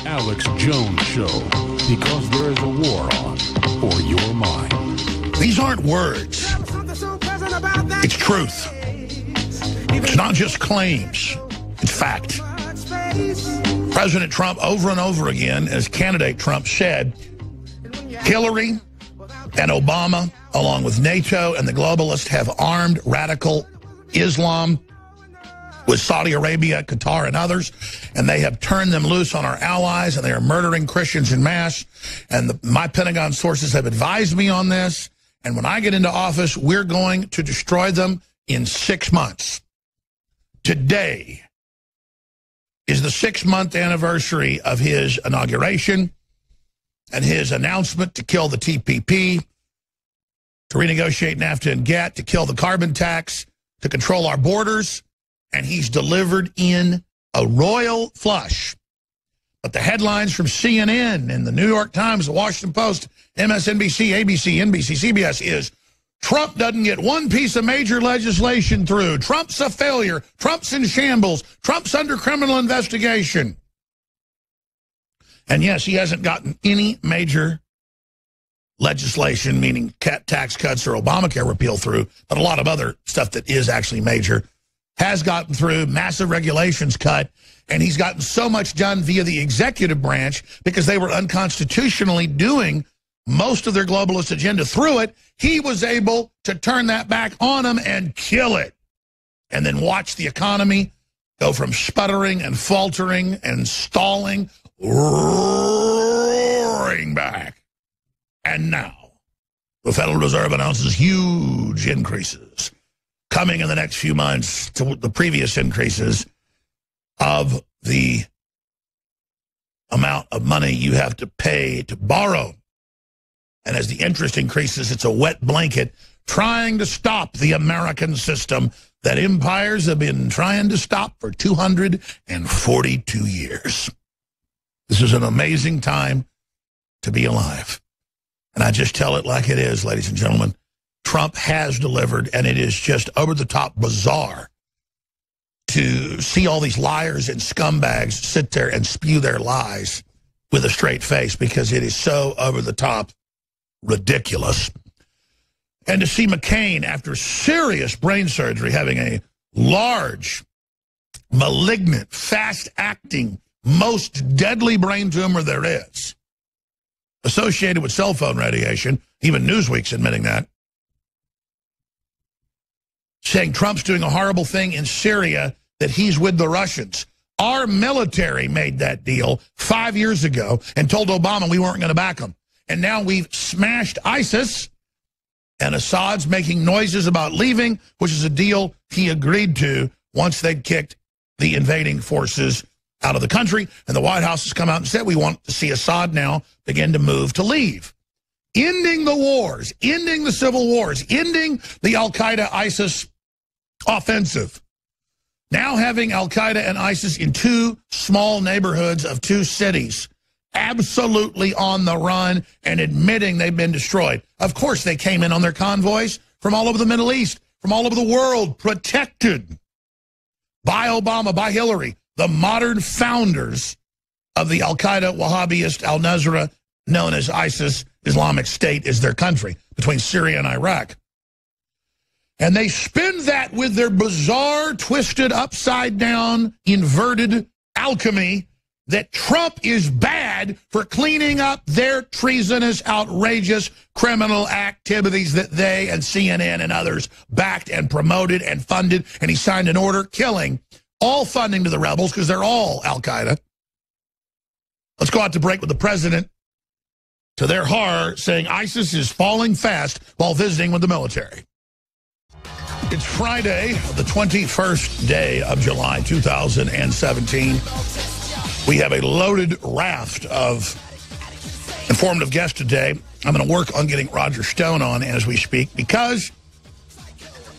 Alex Jones Show, because there is a war on for your mind. These aren't words. It's truth. It's not just claims. It's fact. President Trump, over and over again, as candidate Trump said, Hillary and Obama, along with NATO and the globalists, have armed radical Islam with Saudi Arabia, Qatar, and others, and they have turned them loose on our allies, and they are murdering Christians en masse. And my Pentagon sources have advised me on this, and when I get into office, we're going to destroy them in 6 months. Today is the 6-month anniversary of his inauguration and his announcement to kill the TPP, to renegotiate NAFTA and GATT, to kill the carbon tax, to control our borders, and he's delivered in a royal flush. But the headlines from CNN and the New York Times, the Washington Post, MSNBC, ABC, NBC, CBS is Trump doesn't get one piece of major legislation through. Trump's a failure. Trump's in shambles. Trump's under criminal investigation. And yes, he hasn't gotten any major legislation, meaning tax cuts or Obamacare repeal through, but a lot of other stuff that is actually major has gotten through, massive regulations cut, and he's gotten so much done via the executive branch because they were unconstitutionally doing most of their globalist agenda through it. He was able to turn that back on them and kill it, and then watch the economy go from sputtering and faltering and stalling, roaring back. And now, the Federal Reserve announces huge increases coming in the next few months to the previous increases of the amount of money you have to pay to borrow. And as the interest increases, it's a wet blanket trying to stop the American system that empires have been trying to stop for 242 years. This is an amazing time to be alive. And I just tell it like it is, ladies and gentlemen. Trump has delivered, and it is just over-the-top bizarre to see all these liars and scumbags sit there and spew their lies with a straight face, because it is so over-the-top ridiculous. And to see McCain, after serious brain surgery, having a large, malignant, fast-acting, most deadly brain tumor there is, associated with cell phone radiation, even Newsweek's admitting that, saying Trump's doing a horrible thing in Syria, that he's with the Russians. Our military made that deal 5 years ago and told Obama we weren't going to back him. And now we've smashed ISIS, and Assad's making noises about leaving, which is a deal he agreed to once they'd kicked the invading forces out of the country. And the White House has come out and said we want to see Assad now begin to move to leave. Ending the wars, ending the civil wars, ending the Al-Qaeda-ISIS offensive. Now having Al-Qaeda and ISIS in 2 small neighborhoods of 2 cities, absolutely on the run and admitting they've been destroyed. Of course, they came in on their convoys from all over the Middle East, from all over the world, protected by Obama, by Hillary, the modern founders of the Al-Qaeda, Wahhabist, Al-Nusra, known as ISIS, Islamic State, is their country, between Syria and Iraq. And they spin that with their bizarre, twisted, upside-down, inverted alchemy that Trump is bad for cleaning up their treasonous, outrageous criminal activities that they and CNN and others backed and promoted and funded, and he signed an order killing all funding to the rebels because they're all Al-Qaeda. Let's go out to break with the president, to their horror, saying ISIS is falling fast while visiting with the military. It's Friday, the 21st day of July, 2017. We have a loaded raft of informative guests today. I'm going to work on getting Roger Stone on as we speak, because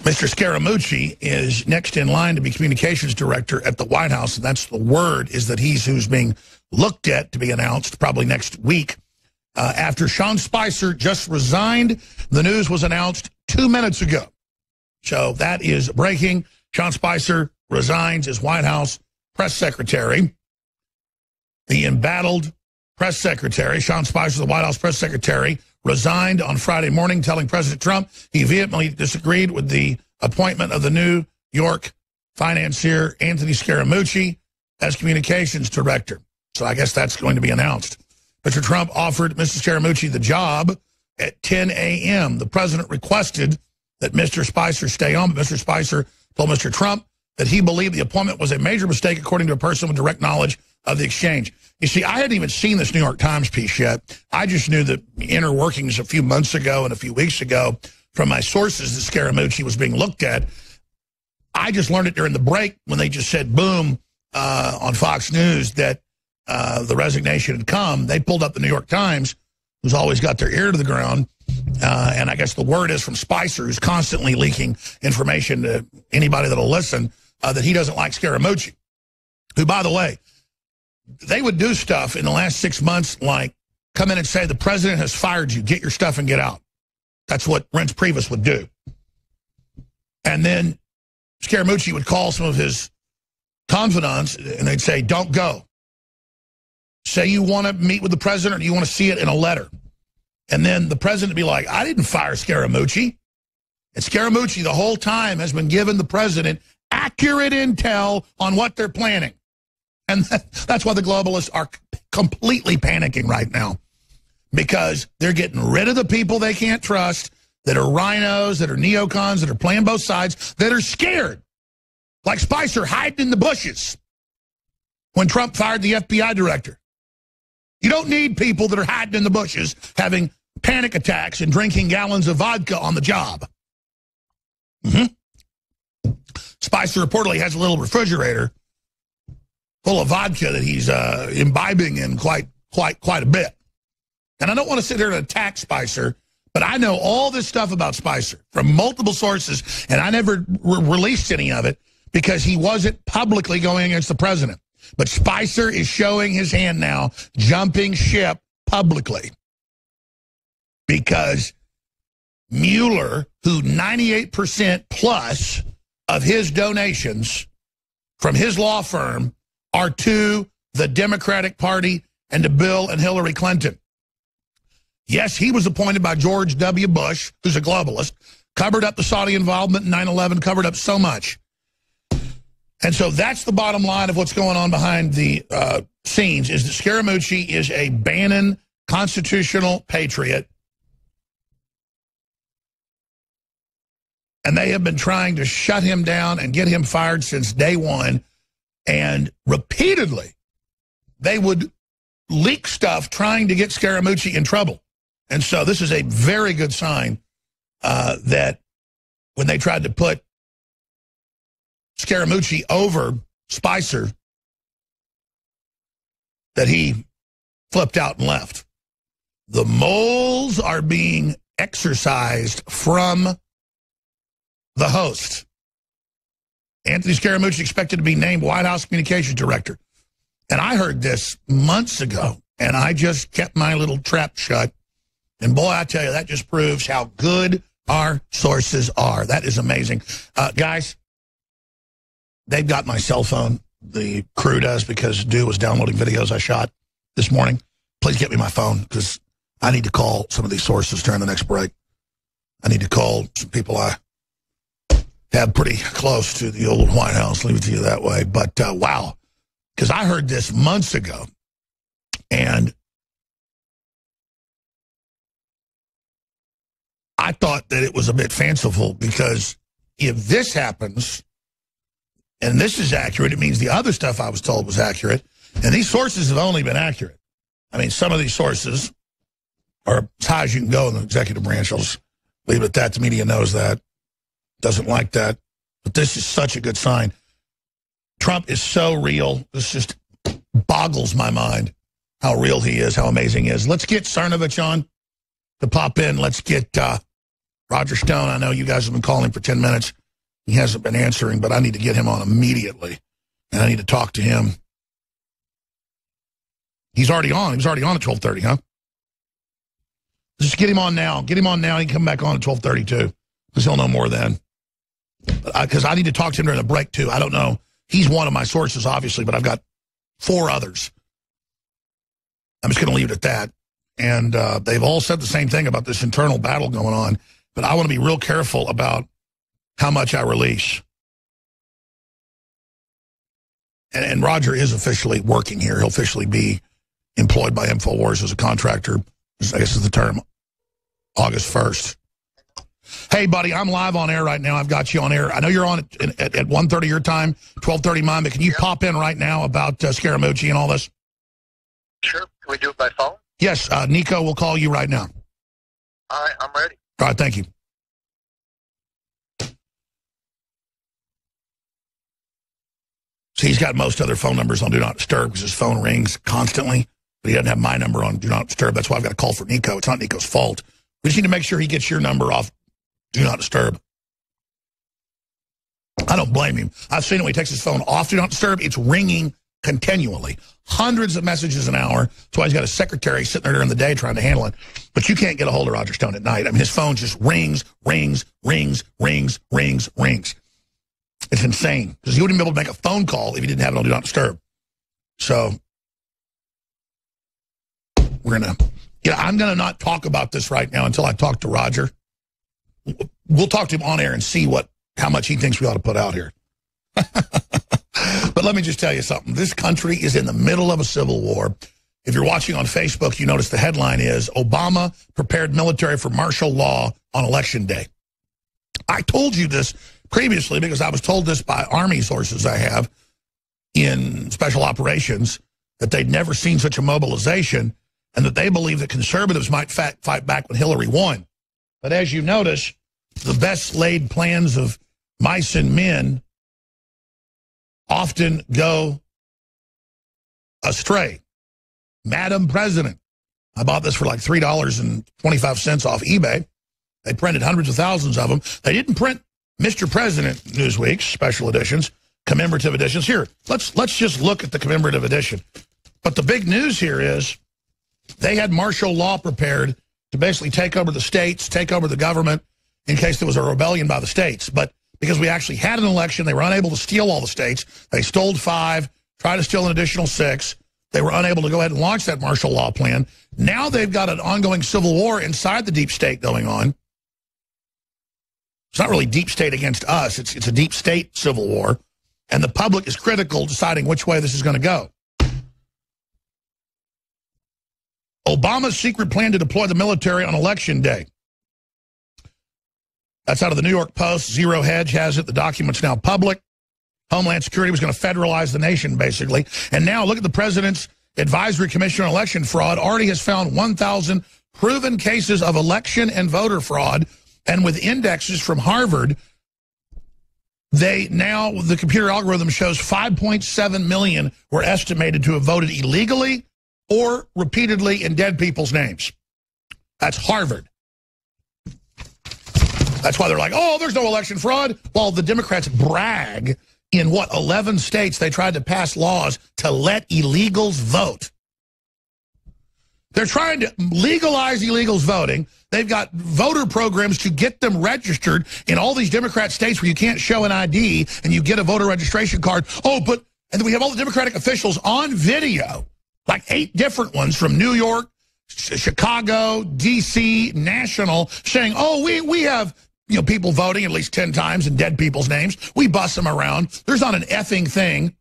Mr. Scaramucci is next in line to be communications director at the White House, and that's the word, is that he's who's being looked at to be announced probably next week. After Sean Spicer just resigned, the news was announced 2 minutes ago. So that is breaking. Sean Spicer resigns as White House press secretary. The embattled press secretary, Sean Spicer, the White House press secretary, resigned on Friday morning, telling President Trump he vehemently disagreed with the appointment of the New York financier Anthony Scaramucci as communications director. So I guess that's going to be announced. Mr. Trump offered Mr. Scaramucci the job at 10 a.m. The president requested that Mr. Spicer stay on, but Mr. Spicer told Mr. Trump that he believed the appointment was a major mistake, according to a person with direct knowledge of the exchange. You see, I hadn't even seen this New York Times piece yet. I just knew the inner workings a few months ago and a few weeks ago from my sources that Scaramucci was being looked at. I just learned it during the break when they just said, boom, on Fox News that the resignation had come. They pulled up the New York Times, who's always got their ear to the ground. And I guess the word is from Spicer, who's constantly leaking information to anybody that'll listen, that he doesn't like Scaramucci, who, by the way, they would do stuff in the last 6 months like come in and say, the president has fired you, get your stuff and get out. That's what Reince Priebus would do. And then Scaramucci would call some of his confidants and they'd say, don't go. Say you want to meet with the president or you want to see it in a letter. And then the president would be like, I didn't fire Scaramucci. And Scaramucci the whole time has been giving the president accurate intel on what they're planning. And that's why the globalists are completely panicking right now, because they're getting rid of the people they can't trust, that are rhinos, that are neocons, that are playing both sides, that are scared, like Spicer hiding in the bushes when Trump fired the FBI director. You don't need people that are hiding in the bushes having panic attacks and drinking gallons of vodka on the job. Spicer reportedly has a little refrigerator full of vodka that he's imbibing in quite a bit. And I don't want to sit here and attack Spicer, but I know all this stuff about Spicer from multiple sources, and I never released any of it because he wasn't publicly going against the president. But Spicer is showing his hand now, jumping ship publicly, because Mueller, who 98% plus of his donations from his law firm are to the Democratic Party and to Bill and Hillary Clinton. Yes, he was appointed by George W. Bush, who's a globalist, covered up the Saudi involvement in 9/11, covered up so much. And so that's the bottom line of what's going on behind the scenes, is that Scaramucci is a Bannon constitutional patriot. And they have been trying to shut him down and get him fired since day one. And repeatedly, they would leak stuff trying to get Scaramucci in trouble. And so this is a very good sign that when they tried to put Scaramucci over Spicer, that he flipped out and left. The moles are being exorcised from the host. Anthony Scaramucci expected to be named White House Communications Director. And I heard this months ago, and I just kept my little trap shut. And boy, I tell you, that just proves how good our sources are. That is amazing. Guys, they've got my cell phone. The crew does, because Dew was downloading videos I shot this morning. Please get me my phone, because I need to call some of these sources during the next break. I need to call some people I have pretty close to the old White House, leave it to you that way. But wow, because I heard this months ago, and I thought that it was a bit fanciful, because if this happens, and this is accurate, it means the other stuff I was told was accurate, and these sources have only been accurate. I mean, some of these sources are as high as you can go in the executive branch. I'll just leave it at that. The media knows that. Doesn't like that. But this is such a good sign. Trump is so real. This just boggles my mind how real he is, how amazing he is. Let's get Cernovich on to pop in. Let's get Roger Stone. I know you guys have been calling for 10 minutes. He hasn't been answering, but I need to get him on immediately. And I need to talk to him. He's already on. He was already on at 12:30, huh? Just get him on now. Get him on now. He can come back on at 12:30 too, because he'll know more then. Because I need to talk to him during the break too. I don't know. He's one of my sources, obviously, but I've got 4 others I'm just going to leave it at that. And they've all said the same thing about this internal battle going on. But I want to be real careful about how much I release. And Roger is officially working here. He'll officially be employed by InfoWars as a contractor, I guess is the term, August 1st. Hey, buddy, I'm live on air right now. I've got you on air. I know you're on at 1:30 your time, 12:30 mine, but can you pop in right now about Scaramucci and all this? Sure. Can we do it by phone? Yes, Nico will call you right now. All right, I'm ready. All right, thank you. So he's got most other phone numbers on Do Not Disturb because his phone rings constantly, but he doesn't have my number on Do Not Disturb. That's why I've got to call for Nico. It's not Nico's fault. We just need to make sure he gets your number off Do Not Disturb. I don't blame him. I've seen it when he takes his phone off Do Not Disturb. It's ringing continually. Hundreds of messages an hour. That's why he's got a secretary sitting there during the day trying to handle it. But you can't get a hold of Roger Stone at night. I mean, his phone just rings, rings, rings, rings, rings, rings. It's insane. Because he wouldn't be able to make a phone call if he didn't have it on Do Not Disturb. So, we're going to... I'm going to not talk about this right now until I talk to Roger. We'll talk to him on air and see how much he thinks we ought to put out here. But let me just tell you something. This country is in the middle of a civil war. If you're watching on Facebook, you notice the headline is, Obama prepared military for martial law on Election Day. I told you this previously because I was told this by Army sources I have in special operations, that they'd never seen such a mobilization and that they believe that conservatives might fight back when Hillary won. But as you notice, the best laid plans of mice and men often go astray. Madam President. I bought this for like $3.25 off eBay. They printed hundreds of thousands of them. They didn't print Mr. President Newsweek's special editions, commemorative editions. Here, let's just look at the commemorative edition. But the big news here is they had martial law prepared to basically take over the states, take over the government in case there was a rebellion by the states. But because we actually had an election, they were unable to steal all the states. They stole 5, tried to steal an additional 6. They were unable to go ahead and launch that martial law plan. Now they've got an ongoing civil war inside the deep state going on. It's not really deep state against us. It's a deep state civil war. And the public is critical, deciding which way this is going to go. Obama's secret plan to deploy the military on Election Day. That's out of the New York Post. Zero Hedge has it. The document's now public. Homeland Security was going to federalize the nation, basically. And now look at the President's Advisory Commission on Election Fraud. Already has found 1,000 proven cases of election and voter fraud. And with indexes from Harvard, the computer algorithm shows 5.7 million were estimated to have voted illegally or repeatedly in dead people's names. That's Harvard. That's why they're like, oh, there's no election fraud. While the Democrats brag in, 11 states they tried to pass laws to let illegals vote. They're trying to legalize illegals voting. They've got voter programs to get them registered in all these Democrat states where you can't show an ID and you get a voter registration card. And then we have all the Democratic officials on video, like 8 different ones from New York, Chicago, D.C., national, saying, oh, we have people voting at least 10 times in dead people's names. We bust them around. There's not an effing thing.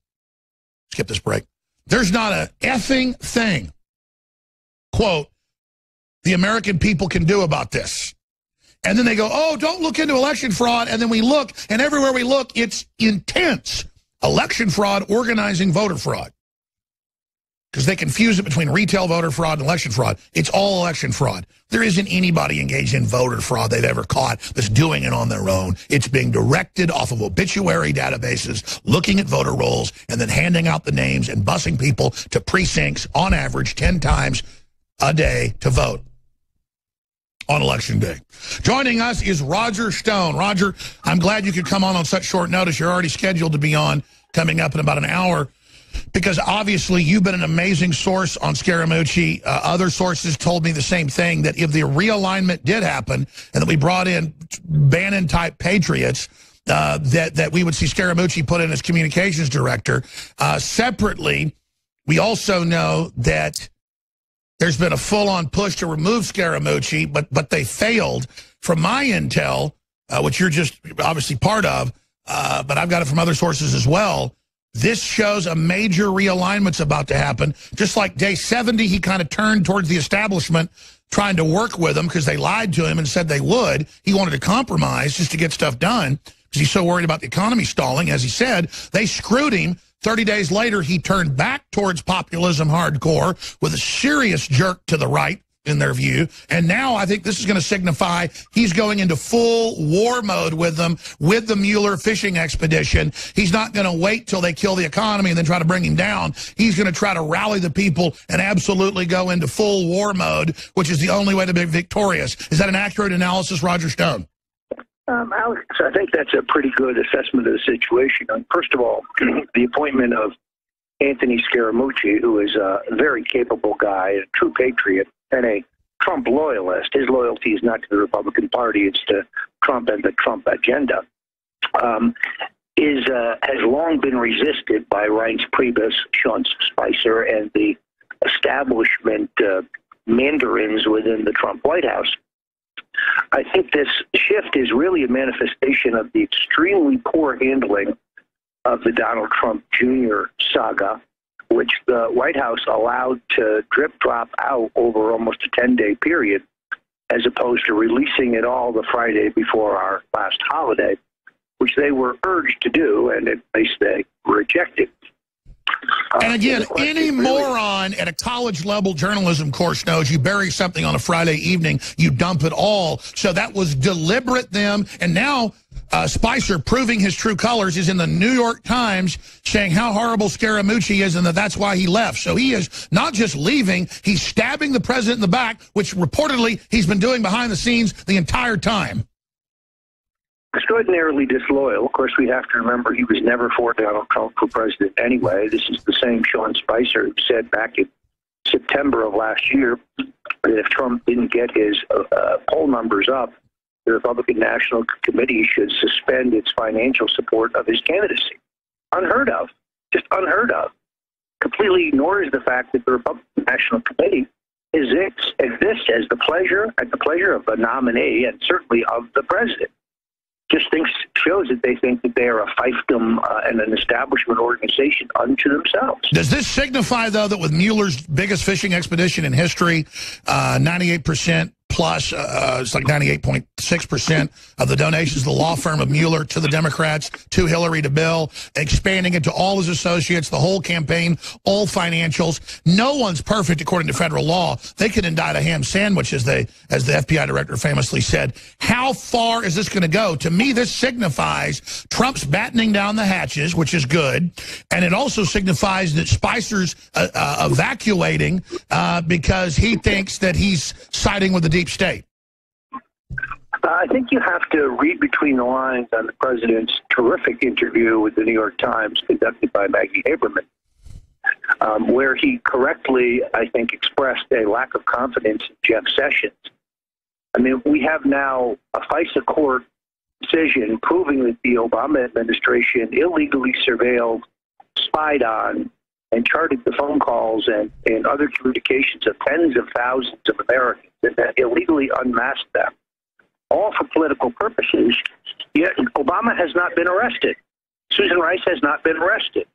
Skip this break. There's not an effing thing, quote, the American people can do about this. And then they go, oh, don't look into election fraud. And then we look, and everywhere we look, it's intense. Election fraud, organizing voter fraud. Because they confuse it between retail voter fraud and election fraud. It's all election fraud. There isn't anybody engaged in voter fraud they've ever caught that's doing it on their own. It's being directed off of obituary databases, looking at voter rolls, and then handing out the names and busing people to precincts on average 10 times a day to vote on Election Day. Joining us is Roger Stone. Roger, I'm glad you could come on such short notice. You're already scheduled to be on coming up in about an hour. Because obviously you've been an amazing source on Scaramucci. Other sources told me the same thing, that if the realignment did happen and that we brought in Bannon-type patriots, that we would see Scaramucci put in as communications director. Separately, we also know that there's been a full-on push to remove Scaramucci, but they failed. From my intel, which you're just obviously part of, but I've got it from other sources as well, this shows a major realignment's about to happen. Just like day 70, he kind of turned towards the establishment, trying to work with them because they lied to him and said they would. He wanted to compromise just to get stuff done because he's so worried about the economy stalling. As he said, they screwed him. 30 days later, he turned back towards populism hardcore with a serious jerk to the right, in their view. And now I think this is going to signify he's going into full war mode with them, with the Mueller fishing expedition. He's not going to wait till they kill the economy and then try to bring him down. He's going to try to rally the people and absolutely go into full war mode, which is the only way to be victorious. Is that an accurate analysis, Roger Stone? Alex, I think that's a pretty good assessment of the situation. First of all, the appointment of Anthony Scaramucci, who is a very capable guy, a true patriot, and a Trump loyalist. His loyalty is not to the Republican Party, it's to Trump and the Trump agenda, has long been resisted by Reince Priebus, Sean Spicer, and the establishment mandarins within the Trump White House. I think this shift is really a manifestation of the extremely poor handling of the Donald Trump Jr. saga, which the White House allowed to drip-drop out over almost a 10-day period, as opposed to releasing it all the Friday before our last holiday, which they were urged to do, and at least they rejected. And again, any moron at a college-level journalism course knows you bury something on a Friday evening, you dump it all. So that was deliberate them. And now Spicer, proving his true colors, is in the New York Times saying how horrible Scaramucci is and that's why he left. So he is not just leaving, he's stabbing the president in the back, which reportedly he's been doing behind the scenes the entire time. Extraordinarily disloyal. Of course, we have to remember he was never for Donald Trump for president anyway. This is the same Sean Spicer who said back in September of last year that if Trump didn't get his poll numbers up, the Republican National Committee should suspend its financial support of his candidacy. Unheard of. Just unheard of. Completely ignores the fact that the Republican National Committee exists as the pleasure of the nominee and certainly of the president. Just shows that they think that they are a fiefdom and an establishment organization unto themselves. Does this signify, though, that with Mueller's biggest fishing expedition in history, 98% plus, it's like 98.6% of the donations of the law firm of Mueller to the Democrats, to Hillary, to Bill, expanding it to all his associates, the whole campaign, all financials. No one's perfect according to federal law. They could indict a ham sandwich, as the FBI director famously said. How far is this going to go? To me, this signifies Trump's battening down the hatches, which is good, and it also signifies that Spicer's evacuating because he thinks that he's siding with the deep state. I think you have to read between the lines on the president's terrific interview with the New York Times conducted by Maggie Haberman, where he correctly, I think, expressed a lack of confidence in Jeff Sessions. I mean, we have now a FISA court decision proving that the Obama administration illegally surveilled, spied on, and charted the phone calls and other communications of tens of thousands of Americans and that illegally unmasked them, all for political purposes. Yet Obama has not been arrested. Susan Rice has not been arrested.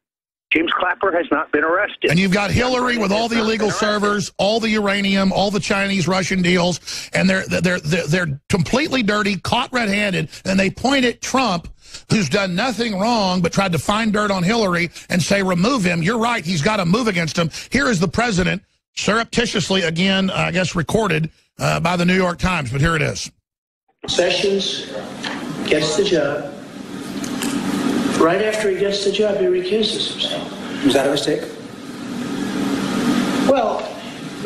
James Clapper has not been arrested. And you've got Hillary with all the illegal servers, all the uranium, all the Chinese-Russian deals, and they're completely dirty, caught red-handed, and they point at Trump, who's done nothing wrong but tried to find dirt on Hillary and say, remove him. You're right, he's got to move against him. Here is the president, surreptitiously, again, I guess recorded by the New York Times, but here it is. Sessions gets the job. Right after he gets the job, he recuses himself. Was that a mistake? Well,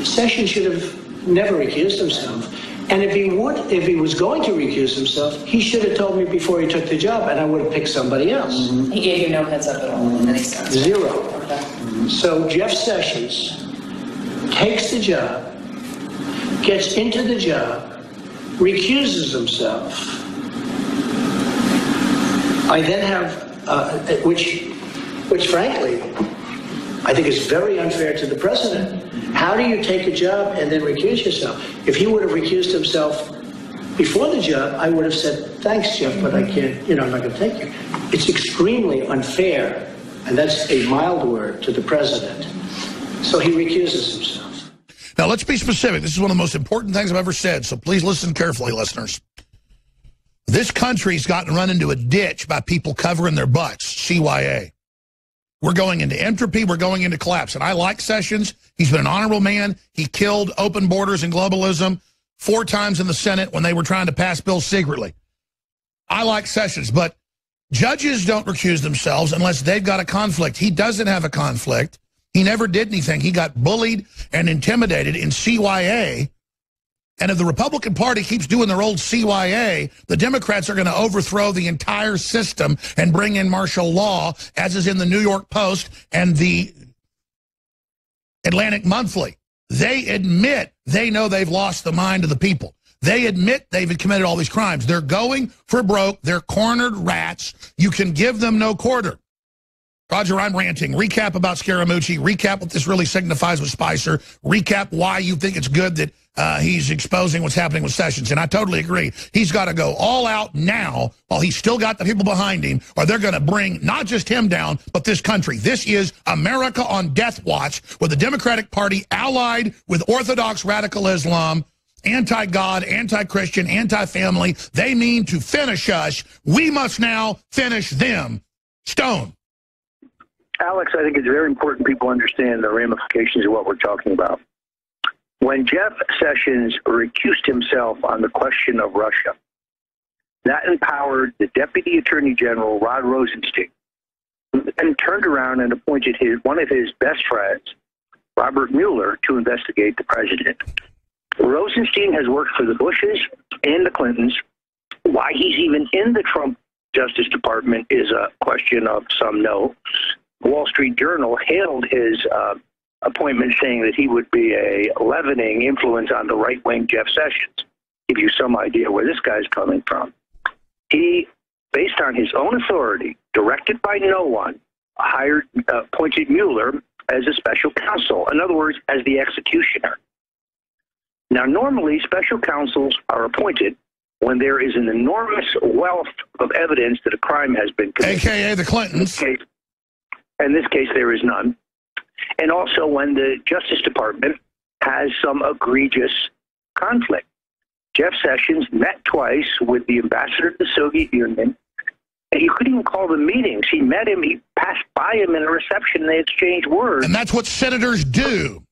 Sessions should have never recused himself. And if he was going to recuse himself, he should have told me before he took the job, and I would have picked somebody else. Mm-hmm. He gave you no heads up at all in any sense? Zero. Okay. So Jeff Sessions takes the job, gets into the job, recuses himself. I then have, which frankly, I think is very unfair to the president, How do you take a job and then recuse yourself? If he would have recused himself before the job, I would have said, thanks, Jeff, but I can't, I'm not going to take you. It's extremely unfair, and that's a mild word, to the president. So he recuses himself. Now, let's be specific. This is one of the most important things I've ever said, so please listen carefully, listeners. This country's gotten run into a ditch by people covering their butts, CYA. We're going into entropy. We're going into collapse. And I like Sessions. He's been an honorable man. He killed open borders and globalism 4 times in the Senate when they were trying to pass bills secretly. I like Sessions, but judges don't recuse themselves unless they've got a conflict. He doesn't have a conflict. He never did anything. He got bullied and intimidated in CYA. And if the Republican Party keeps doing their old CYA, the Democrats are going to overthrow the entire system and bring in martial law, as is in the New York Post and the Atlantic Monthly. They admit they know they've lost the mind of the people. They admit they've committed all these crimes. They're going for broke. They're cornered rats. You can give them no quarter. Roger, I'm ranting. Recap about Scaramucci. Recap what this really signifies with Spicer. Recap why you think it's good that he's exposing what's happening with Sessions. And I totally agree. He's got to go all out now while he's still got the people behind him, or they're going to bring not just him down, but this country. This is America on death watch, with the Democratic Party allied with Orthodox radical Islam, anti-God, anti-Christian, anti-family. They mean to finish us. We must now finish them. Stone. Alex, I think it's very important people understand the ramifications of what we're talking about. When Jeff Sessions recused himself on the question of Russia, that empowered the Deputy Attorney General, Rod Rosenstein, and turned around and appointed one of his best friends, Robert Mueller, to investigate the president. Rosenstein has worked for the Bushes and the Clintons. Why he's even in the Trump Justice Department is a question of some know. Wall Street Journal hailed his appointment, saying that he would be a leavening influence on the right-wing Jeff Sessions. Give you some idea where this guy's coming from. He, based on his own authority, directed by no one, appointed Mueller as a special counsel. In other words, as the executioner. Now, normally, special counsels are appointed when there is an enormous wealth of evidence that a crime has been committed. AKA the Clintons. In this case, there is none. And also when the Justice Department has some egregious conflict. Jeff Sessions met twice with the ambassador to the Soviet Union, and you couldn't even call them meetings. He met him, he passed by him in a reception, and they exchanged words. And that's what senators do.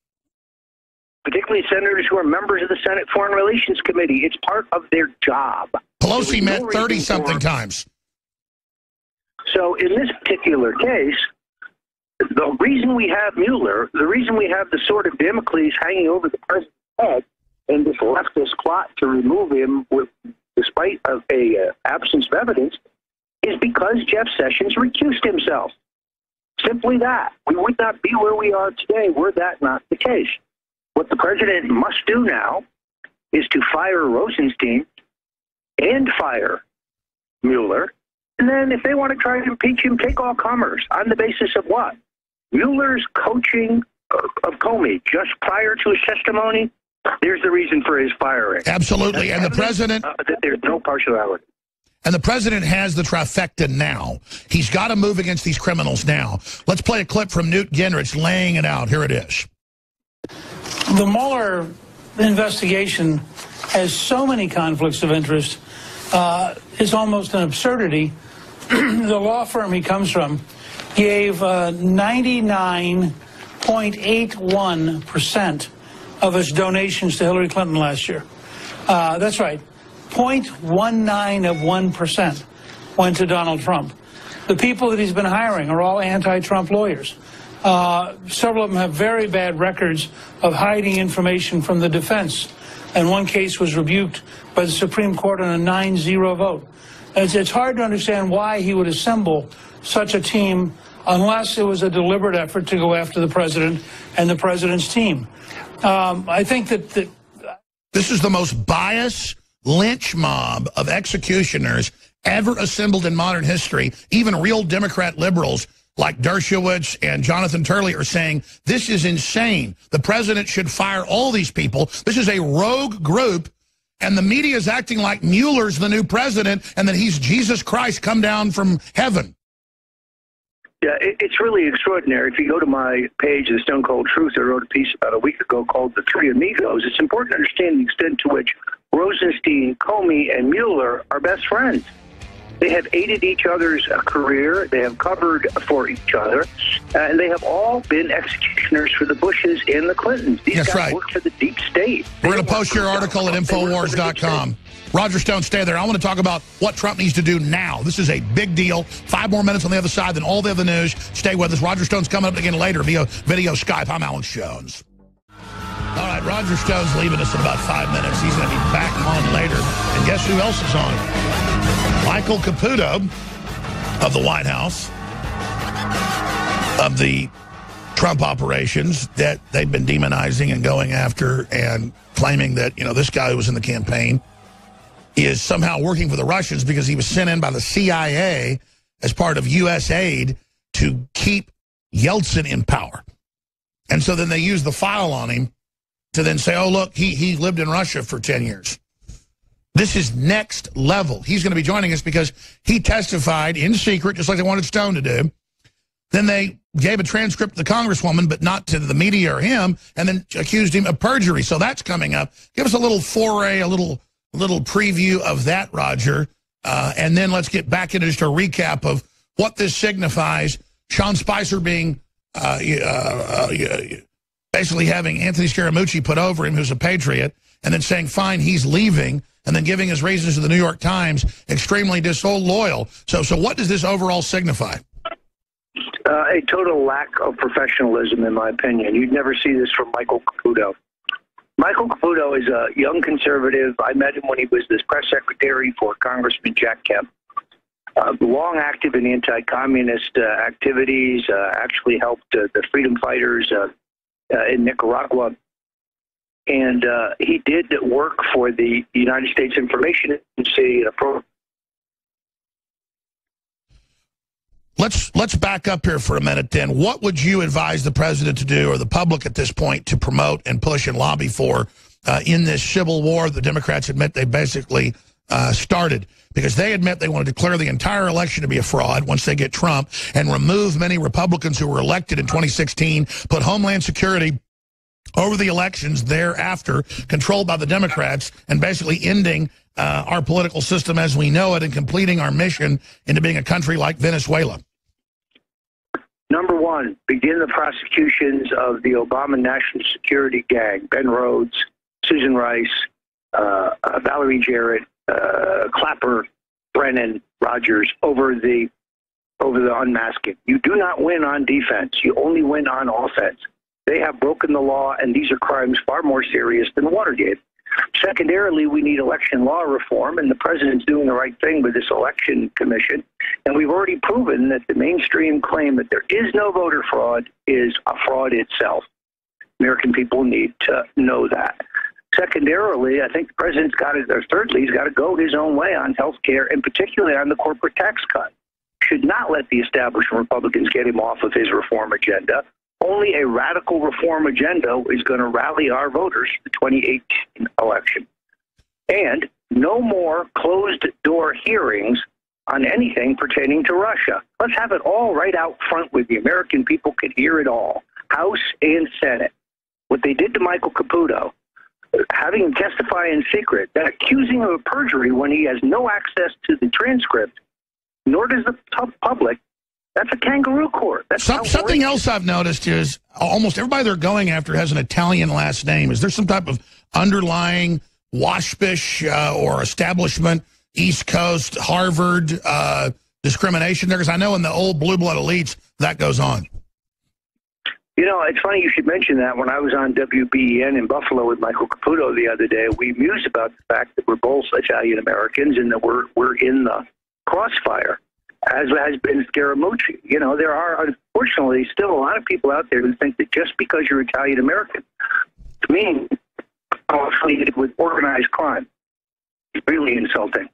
Particularly senators who are members of the Senate Foreign Relations Committee. It's part of their job. Pelosi met 30-something times. So in this particular case, the reason we have Mueller, the reason we have the sword of Damocles hanging over the president's head and this leftist plot to remove him despite of a absence of evidence is because Jeff Sessions recused himself. Simply that. We would not be where we are today were that not the case. What the president must do now is to fire Rosenstein and fire Mueller. And then if they want to try to impeach him, take all comers. On the basis of what? Mueller's coaching of Comey just prior to his testimony, there's the reason for his firing. Absolutely. And the president... there's no partiality. And the president has the trifecta now. He's got to move against these criminals now. Let's play a clip from Newt Gingrich laying it out. Here it is. The Mueller investigation has so many conflicts of interest. It's almost an absurdity. The law firm he comes from gave 99.81% of its donations to Hillary Clinton last year. That's right. 0.19 of 1% went to Donald Trump. The people that he's been hiring are all anti-Trump lawyers. Several of them have very bad records of hiding information from the defense. And one case was rebuked by the Supreme Court on a 9-0 vote. It's hard to understand why he would assemble such a team unless it was a deliberate effort to go after the president and the president's team. I think that this is the most biased lynch mob of executioners ever assembled in modern history. Even real Democrat liberals like Dershowitz and Jonathan Turley are saying, this is insane. The president should fire all these people. This is a rogue group, and the media is acting like Mueller's the new president and that he's Jesus Christ come down from heaven. Yeah, it's really extraordinary. If you go to my page, The Stone Cold Truth, I wrote a piece about a week ago called The Three Amigos. It's important to understand the extent to which Rosenstein, Comey, and Mueller are best friends. They have aided each other's career. They have covered for each other. And they have all been executioners for the Bushes and the Clintons. These guys work for the deep state. We're going to post your article at Infowars.com. Roger Stone, stay there. I want to talk about what Trump needs to do now. This is a big deal. 5 more minutes on the other side than all the other news. Stay with us. Roger Stone's coming up again later via video Skype. I'm Alex Jones. All right, Roger Stone's leaving us in about 5 minutes. He's going to be back on later. And guess who else is on? Michael Caputo of the White House, of the Trump operations that they've been demonizing and going after and claiming that, you know, this guy who was in the campaign is somehow working for the Russians because he was sent in by the CIA as part of U.S. aid to keep Yeltsin in power. And so then they use the file on him to then say, oh, look, he lived in Russia for 10 years. This is next level. He's going to be joining us because he testified in secret, just like they wanted Stone to do. Then they gave a transcript to the congresswoman, but not to the media or him, and then accused him of perjury. So that's coming up. Give us a little foray, a little preview of that, Roger. And then let's get back into just a recap of what this signifies. Sean Spicer being basically having Anthony Scaramucci put over him, who's a patriot, and then saying, fine, he's leaving, and then giving his reasons to the New York Times, extremely disloyal. So what does this overall signify? A total lack of professionalism, in my opinion. You'd never see this from Michael Caputo. Michael Caputo is a young conservative. I met him when he was this press secretary for Congressman Jack Kemp. Long active in anti-communist activities, actually helped the freedom fighters in Nicaragua. And he did work for the United States Information Agency. Let's back up here for a minute then. What would you advise the president to do, or the public at this point, to promote and push and lobby for in this civil war the Democrats admit they basically started? Because they admit they want to declare the entire election to be a fraud once they get Trump and remove many Republicans who were elected in 2016, put Homeland Security over the elections thereafter, controlled by the Democrats, and basically ending our political system as we know it and completing our mission into being a country like Venezuela. Number one, begin the prosecutions of the Obama National Security Gang, Ben Rhodes, Susan Rice, Valerie Jarrett, Clapper, Brennan, Rogers, over the unmasking. You do not win on defense. You only win on offense. They have broken the law, and these are crimes far more serious than Watergate. Secondarily, we need election law reform, and the president's doing the right thing with this election commission. And we've already proven that the mainstream claim that there is no voter fraud is a fraud itself. American people need to know that. Secondarily, I think the president's got to, or thirdly, he's got to go his own way on health care, and particularly on the corporate tax cut. Should not let the establishment Republicans get him off of his reform agenda. Only a radical reform agenda is going to rally our voters for the 2018 election. And no more closed-door hearings on anything pertaining to Russia. Let's have it all right out front with the American people can hear it all, House and Senate. What they did to Michael Caputo, having him testify in secret, that accusing him of perjury when he has no access to the transcript, nor does the public, that's a kangaroo court. That's something else I've noticed is almost everybody they're going after has an Italian last name. Is there some type of underlying waspish or establishment, East Coast, Harvard discrimination there? Because I know in the old blue blood elites that goes on. You know, it's funny you should mention that. When I was on WBEN in Buffalo with Michael Caputo the other day, we mused about the fact that we're both Italian Americans and that we're in the crossfire, as has been Scaramucci. You know, there are, unfortunately, still a lot of people out there who think that just because you're Italian American, to me, affiliated with organized crime. It's really insulting.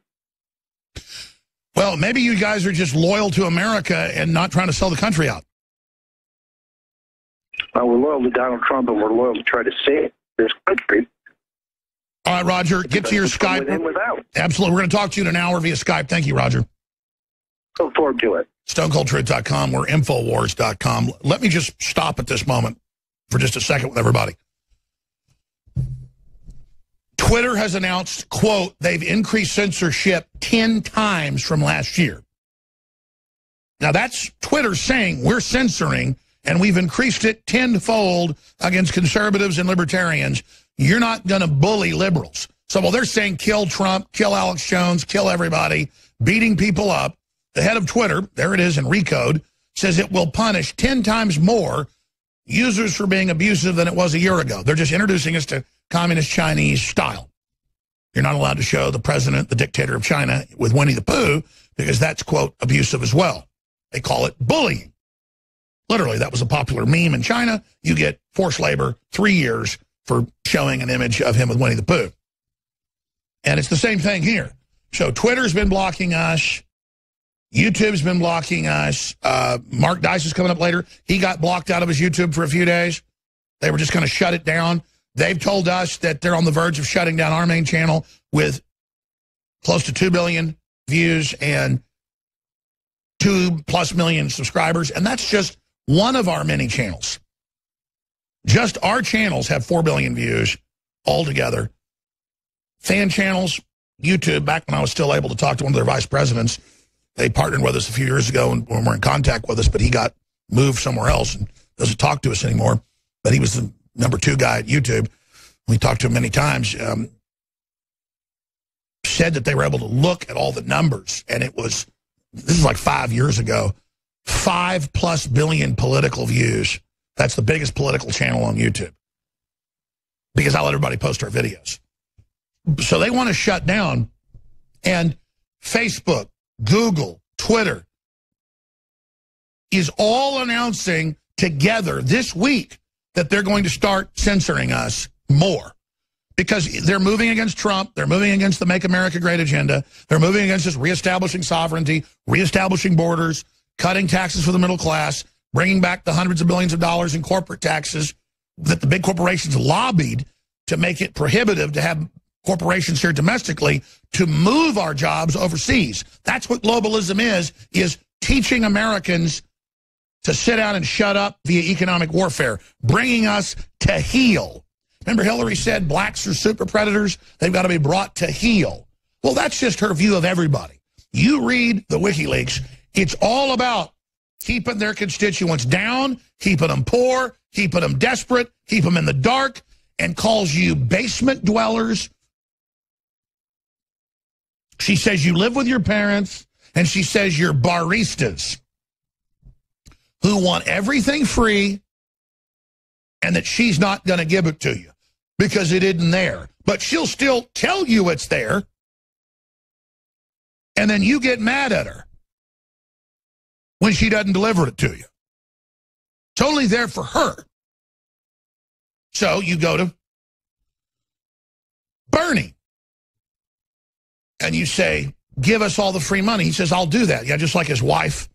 Well, maybe you guys are just loyal to America and not trying to sell the country out. We're loyal to Donald Trump, and we're loyal to try to save this country. All right, Roger, get to your Skype. Within, without. Absolutely. We're going to talk to you in an hour via Skype. Thank you, Roger. Look forward to it. StoneColdTruth.com. We're Infowars.com. Let me just stop at this moment for just a second with everybody. Twitter has announced, quote, they've increased censorship 10 times from last year. Now, that's Twitter saying we're censoring, and we've increased it tenfold against conservatives and libertarians. You're not going to bully liberals. So while they're saying kill Trump, kill Alex Jones, kill everybody, beating people up, the head of Twitter, there it is in Recode, says it will punish 10 times more users for being abusive than it was a year ago. They're just introducing us to communist Chinese style. You're not allowed to show the president, the dictator of China, with Winnie the Pooh, because that's, quote, abusive as well. They call it bullying. Literally, that was a popular meme in China. You get forced labor 3 years for showing an image of him with Winnie the Pooh. And it's the same thing here. So Twitter's been blocking us. YouTube's been blocking us. Mark Dice is coming up later. He got blocked out of his YouTube for a few days. They were just going to shut it down. They've told us that they're on the verge of shutting down our main channel with close to 2 billion views and 2+ million subscribers. And that's just one of our many channels. Just our channels have 4 billion views altogether. Fan channels, YouTube, back when I was still able to talk to one of their vice presidents, they partnered with us a few years ago and were in contact with us, but he got moved somewhere else and doesn't talk to us anymore. But he was the number 2 guy at YouTube. We talked to him many times. Said that they were able to look at all the numbers, and it was, this is like 5 years ago, 5+ billion political views. That's the biggest political channel on YouTube, because I let everybody post our videos. So they want to shut down, and Facebook, Google, Twitter is all announcing together this week that they're going to start censoring us more, because they're moving against Trump. They're moving against the Make America Great agenda. They're moving against us reestablishing sovereignty, reestablishing borders, cutting taxes for the middle class, bringing back the hundreds of billions of dollars in corporate taxes that the big corporations lobbied to make it prohibitive to have corporations here domestically to move our jobs overseas. That's what globalism is teaching Americans to sit down and shut up via economic warfare, bringing us to heel. Remember Hillary said blacks are super predators? They've got to be brought to heel. Well, that's just her view of everybody. You read the WikiLeaks, it's all about keeping their constituents down, keeping them poor, keeping them desperate, keep them in the dark, and calls you basement dwellers. She says you live with your parents, and she says you're baristas who want everything free, and that she's not going to give it to you because it isn't there. But she'll still tell you it's there, and then you get mad at her when she doesn't deliver it to you. It's only there for her. So you go to Bernie, and you say, give us all the free money. He says, I'll do that. Yeah, just like his wife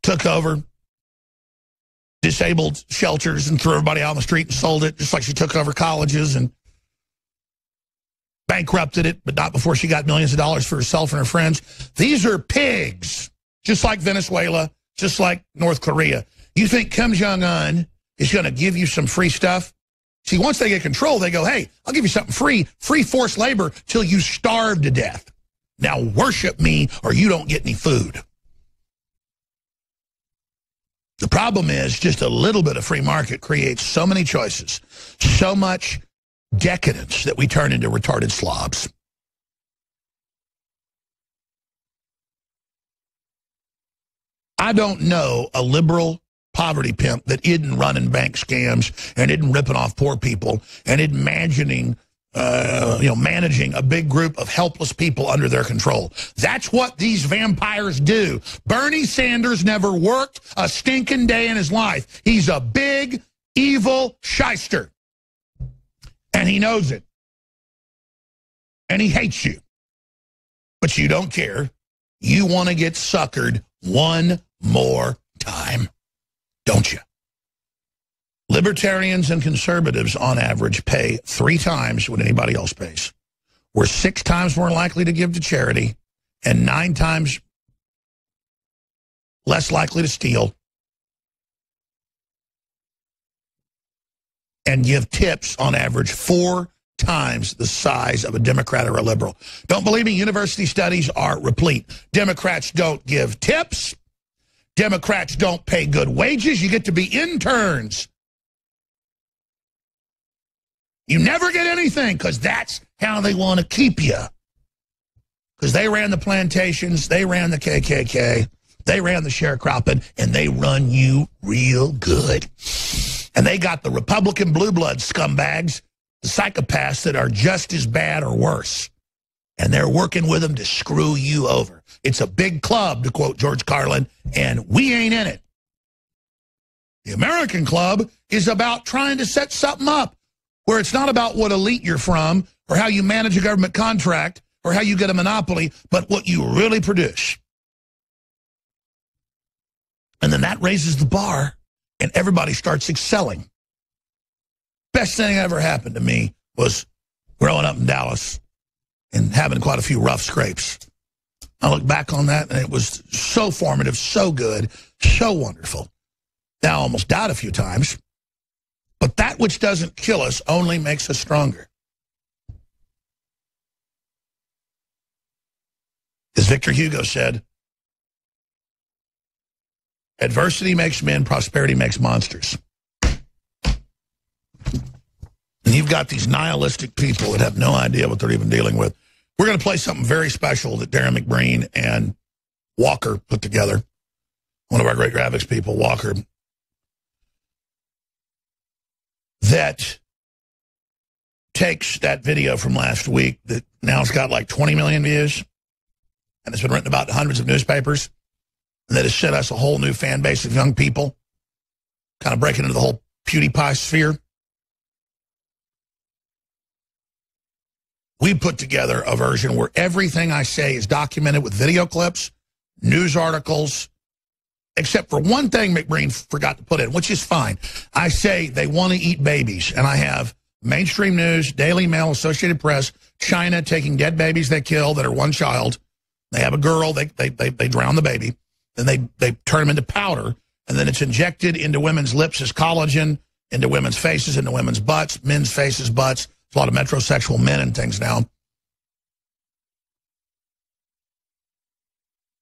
took over disabled shelters and threw everybody out on the street and sold it, just like she took over colleges and bankrupted it, but not before she got millions of dollars for herself and her friends. These are pigs, just like Venezuela, just like North Korea. You think Kim Jong-un is going to give you some free stuff? See, once they get control, they go, hey, I'll give you something free forced labor till you starve to death. Now worship me or you don't get any food. The problem is just a little bit of free market creates so many choices, so much decadence that we turn into retarded slobs. I don't know a liberal poverty pimp that isn't running bank scams and isn't ripping off poor people and isn't managing a big group of helpless people under their control. That's what these vampires do. Bernie Sanders never worked a stinking day in his life. He's a big, evil shyster. And he knows it. And he hates you. But you don't care. you want to get suckered one more time, don't you? Libertarians and conservatives, on average, pay 3 times what anybody else pays. We're 6 times more likely to give to charity and 9 times less likely to steal and give tips, on average, 4 times the size of a Democrat or a liberal. Don't believe me? University studies are replete. Democrats don't give tips. Democrats don't pay good wages. You get to be interns. You never get anything because that's how they want to keep you. Because they ran the plantations, they ran the KKK, they ran the sharecropping, and they run you real good. And they got the Republican blue blood scumbags, the psychopaths that are just as bad or worse. And they're working with them to screw you over. It's a big club, to quote George Carlin, and we ain't in it. The American club is about trying to set something up where it's not about what elite you're from or how you manage a government contract or how you get a monopoly, but what you really produce. And then that raises the bar and everybody starts excelling. Best thing that ever happened to me was growing up in Dallas and having quite a few rough scrapes. I look back on that and it was so formative, so good, so wonderful. Now I almost died a few times. But that which doesn't kill us only makes us stronger. As Victor Hugo said, adversity makes men, prosperity makes monsters. And you've got these nihilistic people that have no idea what they're even dealing with. We're going to play something very special that Darren McBreen and Walker put together. One of our great graphics people, Walker, that takes that video from last week that now it's got like 20 million views, and it's been written about in hundreds of newspapers, and that has sent us a whole new fan base of young people, kind of breaking into the whole PewDiePie sphere. We put together a version where everything I say is documented with video clips, news articles, except for one thing McBreen forgot to put in, which is fine. I say they want to eat babies, and I have mainstream news, Daily Mail, Associated Press, China taking dead babies they kill that are one child. They have a girl, they drown the baby, then they turn them into powder, and then it's injected into women's lips as collagen, into women's faces, into women's butts, men's faces, butts. There's a lot of metrosexual men and things now.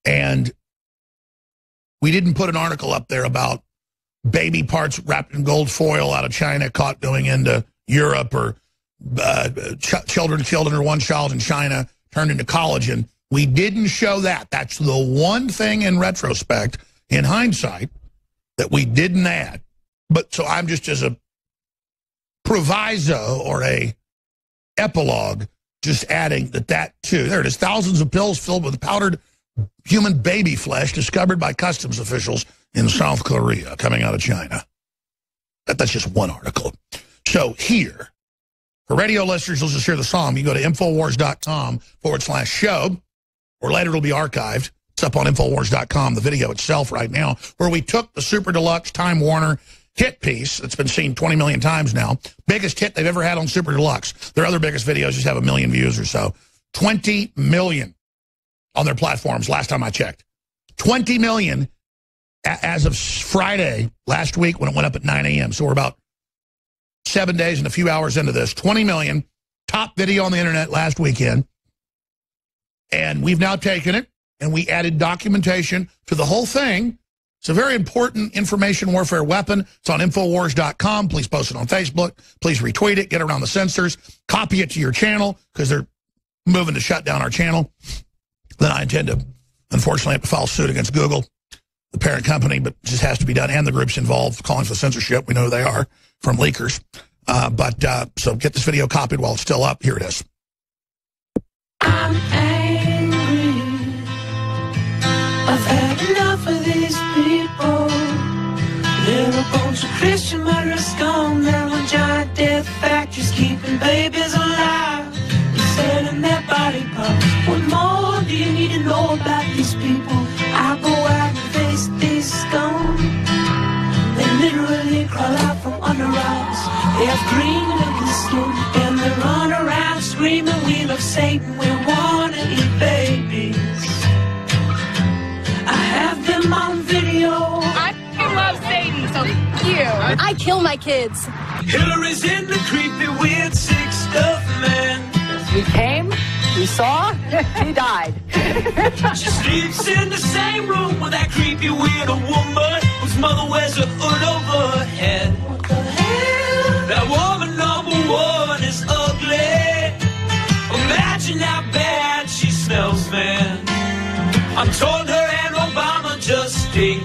And we didn't put an article up there about baby parts wrapped in gold foil out of China caught going into Europe, or children killed under one child in China turned into collagen. We didn't show that. That's the one thing in retrospect, in hindsight, that we didn't add. But so I'm just as a proviso or a epilogue, just adding that too. There it is. Thousands of pills filled with powdered human baby flesh discovered by customs officials in South Korea coming out of China. That's just one article. So here, for radio listeners, let's just hear the song. You go to Infowars.com/show, or later it'll be archived. It's up on Infowars.com, the video itself right now, where we took the Super Deluxe Time Warner hit piece that's been seen 20 million times now. Biggest hit they've ever had on Super Deluxe. Their other biggest videos just have 1 million views or so. 20 million on their platforms last time I checked. 20 million as of Friday last week when it went up at 9 a.m. So we're about 7 days and a few hours into this. 20 million, top video on the internet last weekend. And we've now taken it and we added documentation to the whole thing. It's a very important information warfare weapon. It's on Infowars.com. Please post it on Facebook. Please retweet it. Get around the censors. Copy it to your channel because they're moving to shut down our channel. Then I intend to, unfortunately, have to file suit against Google, the parent company, but it just has to be done. And the groups involved calling for censorship. We know who they are from leakers. So get this video copied while it's still up. Here it is. I'm angry. I've had enough of these people. They're a bunch of Christian murderers scum. They're on giant death factories keeping babies alive. They're selling their body parts. What more do you need to know about these They have green looking skin and they run around screaming, we love Satan, we want to eat babies. I have them on video. I love Sadie, so cute. I kill my kids. Hillary's in the creepy, weird, sick stuff, man. We came, we saw, he died. She sleeps in the same room with that creepy, weird woman whose mother wears a hood over her head. What the hell? That woman number one is ugly. Imagine how bad she smells, man. I'm told her and Obama just stink.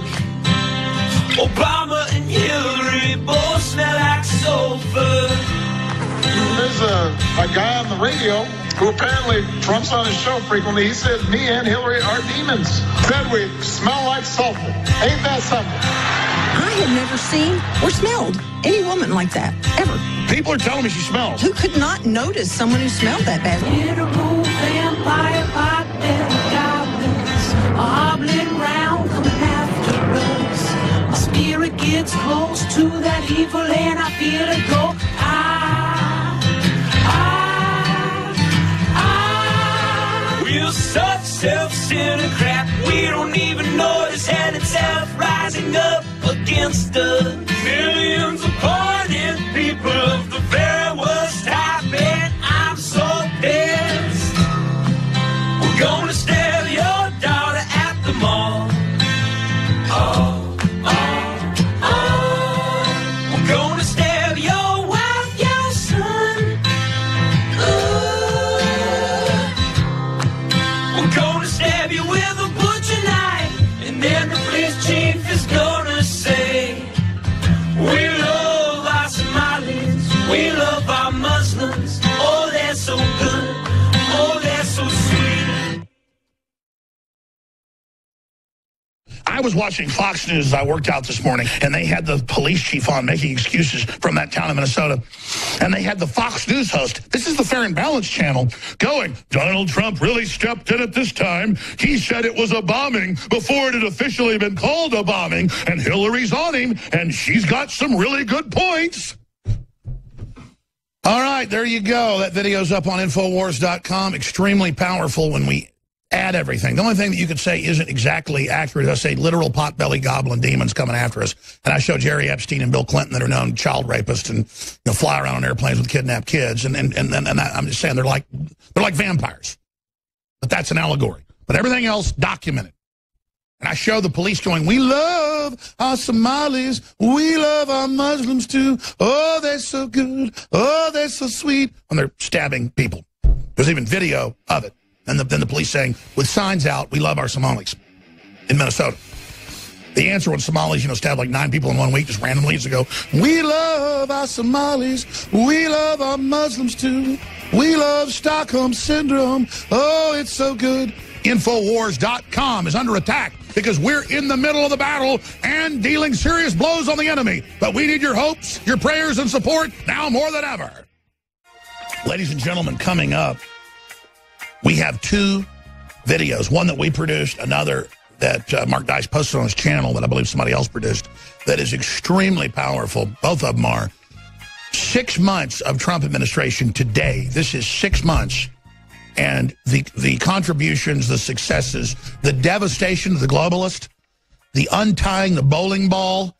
Obama and Hillary both smell like sulfur. There's a guy on the radio who apparently Trump's on his show frequently. He said, me and Hillary are demons. Said we smell like sulfur. Ain't that something? I have never seen or smelled any woman like that, ever. People are telling me she smells. Who could not notice someone who smelled that bad? Beautiful vampire pot goblins hobbling round coming after us. My spirit gets close to that evil and I feel it go. We're such self-centered crap, we don't even notice hell itself rising up against us. Millions of pardoned people of the very worst type, and I'm so pissed. We're gonna stare your daughter at the mall. We're gonna stare your wife, your son. We're gonna stab you with a butcher knife, and then the police chief is gonna say, we love our Somalis, we love our Muslims, oh they're so good, oh they're so sweet. I was watching Fox News as I worked out this morning, and they had the police chief on making excuses from that town in Minnesota. And they had the Fox News host, this is the Fair and Balanced channel, going, Donald Trump really stepped in at this time. He said it was a bombing before it had officially been called a bombing, and Hillary's on him, and she's got some really good points. All right, there you go. That video's up on Infowars.com. Extremely powerful when we add everything. The only thing that you could say isn't exactly accurate is I say literal potbelly goblin demons coming after us. And I show Jerry Epstein and Bill Clinton that are known child rapists and fly around on airplanes with kidnapped kids. And I'm just saying they're like vampires. But that's an allegory. But everything else documented. And I show the police going, we love our Somalis. We love our Muslims too. Oh, they're so good. Oh, they're so sweet. And they're stabbing people. There's even video of it. And then the police saying, with signs out, we love our Somalis in Minnesota. The answer when Somalis, stabbed like 9 people in 1 week just randomly years ago, we love our Somalis. We love our Muslims too. We love Stockholm Syndrome. Oh, it's so good. Infowars.com is under attack because we're in the middle of the battle and dealing serious blows on the enemy. But we need your hopes, your prayers, and support now more than ever. Ladies and gentlemen, coming up, we have 2 videos, one that we produced, another that Mark Dice posted on his channel that I believe somebody else produced, that is extremely powerful. Both of them are 6 months of Trump administration today. This is 6 months. And the contributions, the successes, the devastation of the globalist, the untying the bowling ball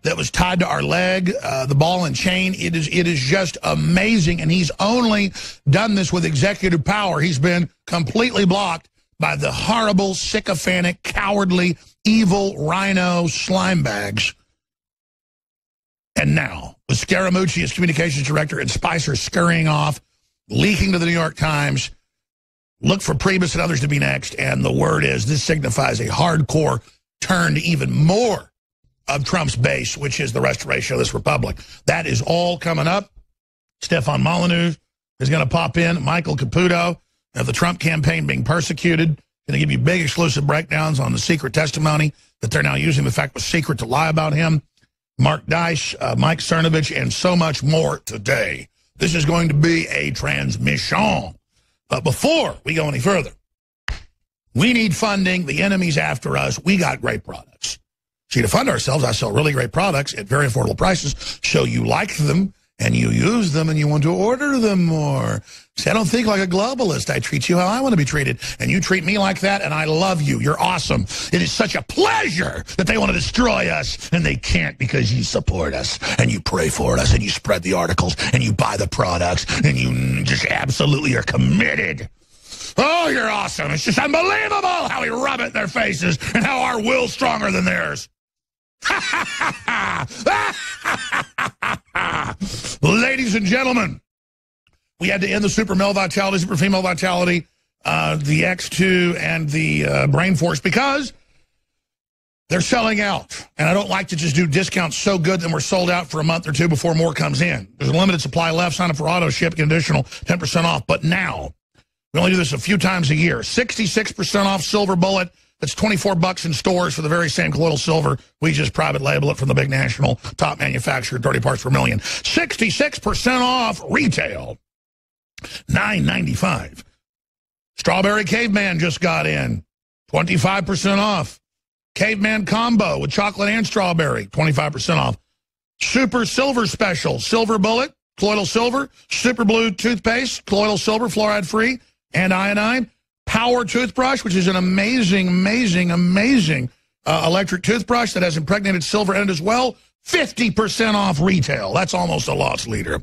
that was tied to our leg, the ball and chain, it is just amazing. And he's only done this with executive power. He's been completely blocked by the horrible, sycophantic, cowardly, evil rhino slime bags. And now, with Scaramucci as communications director and Spicer scurrying off, leaking to the New York Times, look for Priebus and others to be next. And the word is this signifies a hardcore turn to even more of Trump's base, which is the restoration of this republic. That is all coming up. Stefan Molyneux is going to pop in. Michael Caputo of the Trump campaign being persecuted. Going to give you big exclusive breakdowns on the secret testimony that they're now using the fact was secret to lie about him. Mark Dice, Mike Cernovich, and so much more today. This is going to be a transmission. But before we go any further, we need funding. The enemy's after us. We got great products. See, to fund ourselves, I sell really great products at very affordable prices, so you like them, and you use them and you want to order them more. See, I don't think like a globalist. I treat you how I want to be treated, and you treat me like that, and I love you. You're awesome. It is such a pleasure that they want to destroy us, and they can't because you support us, and you pray for us, and you spread the articles, and you buy the products, and you just absolutely are committed. Oh, you're awesome. It's just unbelievable how we rub it in their faces and how our will's stronger than theirs. Ladies and gentlemen, we had to end the super male vitality, super female vitality, the X2 and the Brain Force because they're selling out. And I don't like to just do discounts so good that we're sold out for a month or two before more comes in. There's a limited supply left. Sign up for auto ship, get an additional 10% off. But now, we only do this a few times a year. 66% off Silver Bullet. That's $24 in stores for the very same colloidal silver. We just private label it from the big national top manufacturer, 30 parts per million. 66% off retail. $9.95. Strawberry Caveman just got in. 25% off. Caveman Combo with chocolate and strawberry. 25% off. Super Silver Special. Silver Bullet, colloidal silver. Super Blue Toothpaste, colloidal silver, fluoride free, and iodine. Power Toothbrush, which is an amazing electric toothbrush that has impregnated silver in it as well. 50% off retail. That's almost a loss leader.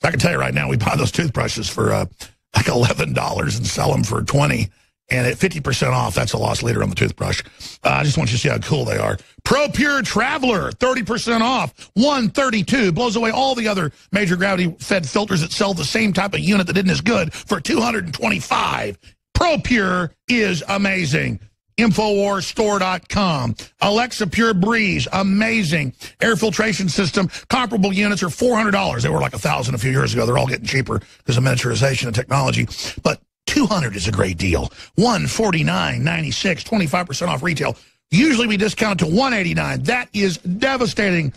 I can tell you right now, we buy those toothbrushes for like $11 and sell them for $20. And at 50% off, that's a loss leader on the toothbrush. I just want you to see how cool they are. ProPure Traveler, 30% off. $132. Blows away all the other major gravity-fed filters that sell the same type of unit that isn't as good for $225. ProPure is amazing. InfoWarsStore.com. Alexa Pure Breeze, amazing. Air filtration system, comparable units are $400. They were like $1,000 a few years ago. They're all getting cheaper because of miniaturization and technology. But $200 is a great deal. $149.96, 25% off retail. Usually we discount it to $189. That is devastating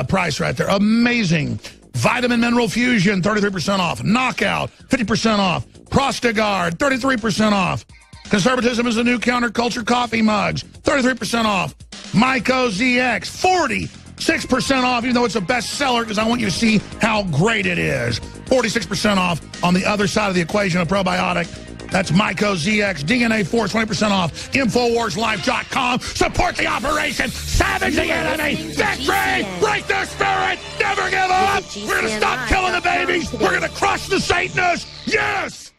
price right there. Amazing. Vitamin Mineral Fusion, 33% off. Knockout, 50% off. Prostagard, 33% off. Conservatism is the new counterculture coffee mugs, 33% off. Myco ZX, 46% off, even though it's a bestseller, because I want you to see how great it is. 46% off on the other side of the equation of probiotic. That's Myco ZX, DNA Force, 20% off. InfoWarsLife.com. Support the operation. Savage the enemy. Victory. Break their spirit. Never give up. We're going to stop killing the babies. We're going to crush the Satanists. Yes.